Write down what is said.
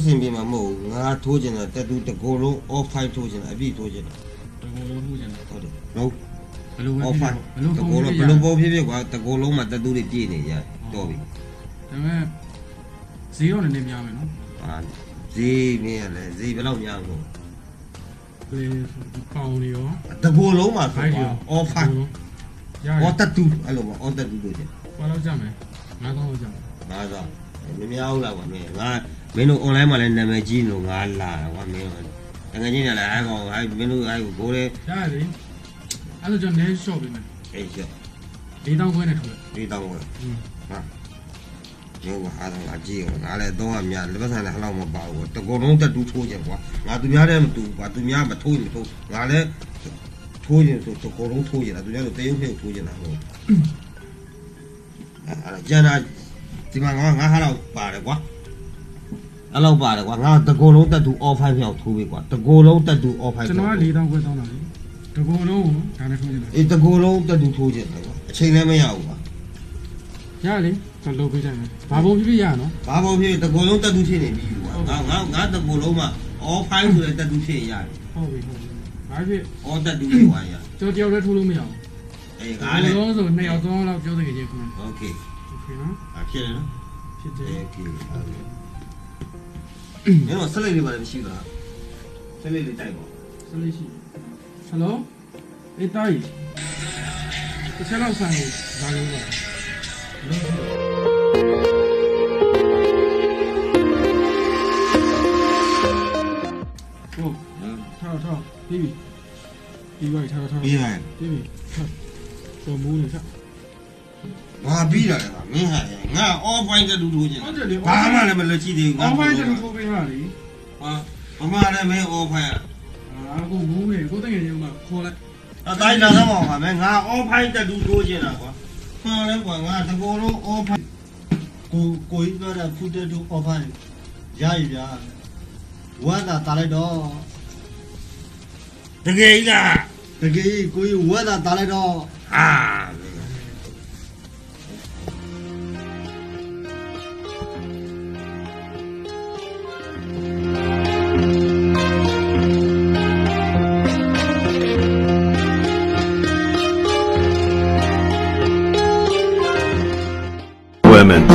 စင်ပြင်မှာမဟုတ်ငါထိုးကျင်တာတက်တူတကိုယ်လုံး off 5ထိုးကျင်တာအပြည့်ထိုးကျင်တာ တကူလုံးမှုကျင်တယ် ဟုတ်တယ်နော် ဘယ်လိုပဲ off 5 ဘယ်လို တ ပုံ ကိုယ် ပြ လုံး ရ ဘယ်လိုပုံဖြစ်ဖြစ်ကွာတကိုယ်လုံးမှာတက်တူတွေပြည့်နေရတော့ပြီ ဒါပေမဲ့ဈေးတော့နည်းနည်းများမယ်နော် ဟာဈေးမင်းရလဲဈေးဘယ်လောက်များလို့ လေပေါင်တွေရော တကိုယ်လုံးမှာဆို ဘိုက် ကွာ ရော off 5 ရရ off တက်တူအဲ့လိုပါ off တက်တူလို့ကျင် ဘာလို့ကြမယ်9000လောက်ကြမယ် ငါတော့မများဘူးလားကွာမင်းငါမင်းတို့ online မှာလည်းနာမည်ကြီးလို့ငါလာတာကွာမင်းတကယ်ကြီးနေလားအဲ့ကောင်အဲ့မင်းတို့အဲ့ကိုဘိုးလေး ရတယ်လေအဲ့လိုကျွန်တော်နည်း short ပေးမယ် အေးရ 4000ခွဲနဲ့ထုတ်လိုက် ဒီတောင်းကွာ อืม ဟာရောအားတော့ငါကြည့်အောင်ငါလည်းတော့အများလက်ပတ်ဆိုင်လည်းဟလောက်မပါဘူးတကုံလုံးတက်တူးထိုးကြကွာငါသူများတဲ့မတူကွာသူများမထိုးရင်မထိုးငါလည်းထိုးရင်ဆိုတကုံလုံးထိုးကြတာသူများတို့တရုပ်ဖြုတ်ထိုးကြတာဟုတ်အဲ့ကျန်တာဒီမှာငါဟာတော့ပါတယ်ကွာအဲ့လောက်ပါတယ်ကွာငါတကုံလုံးတက်တူ off 5ပြောက်ထိုးပြီကွာတကုံလုံးတက်တူ off 5 ကျွန်တော်က4000ခွဲတောင်းတာလေတကူလုံးကိုဒါနဲ့ထုတ်နေတယ် အေးတကုံလုံးတက်တူထိုးကြတယ်ကွာအချိန်လည်းမရဘူးကွာ ရလေကျွန်တော်လုပ်ပေးကြမယ်ဘာပုံဖြစ်ဖြစ်ရနော် ဘာပေါ်ဖြစ်တကုံလုံးတက်တူဖြစ်နေပြီကွာငါတကုံလုံးမှာ off 5ဆိုတဲ့တက်တူဖြစ်ရတယ် ဟုတ်ပြီဘာဖြစ် အော်တက်တူလေးဝိုင်းရ ကျွန်တော်တယောက်လည်းထိုးလို့မရဘူး အေးငါလည်း လုံးဆို2ယောက်3ယောက်လောက်ပြောတကယ်ချင်းခုန โอเค โอเคနော် ဖြစ်တယ်နော် ဖြစ်တယ် โอเคမင်းတို့ဆက်လိုက်လေးပါလည်းမရှိဘူးလားဆက်လိုက်လေးတိုက်ပါ ဆက်လေးရှိဟယ်လိုအေးတိုင်းတစ်ချက်လောက်ဆိုင်ဘာလို့လဲဟုတ်ထားပြီးပြီပြီးပါထား ပြီးပါ ပြီးပြီတော့မူးနေချက် ငါပြီးတာလေမင်းဟာငါ off point တက်တူထိုးခြင်း ဟုတ်တယ်လေ ဘာမှလည်းမလွတ်ကြည့်သေးဘူး အော်ဖိုင်းတူထိုးပေးပါလေ ဟာဘာမှလည်းမင်း off point အာကိုမူးနေကိုတကယ်ချင်းကခေါ်လိုက် အတိုင်းလာတော့ပါမယ်ငါ off point တက်တူထိုးခြင်းတာကွာဟာလဲကွာငါတကောလုံး off point ကိုကြီးပြောတာဖူတက်တူအော်ဖိုင်းရရဗျာဝမ်းသာတာလိုက်တော့ တကယ်ကြီးလား တကယ်ကိုကြီးဝမ်းသာတာလိုက်တော့ ဟာ Women.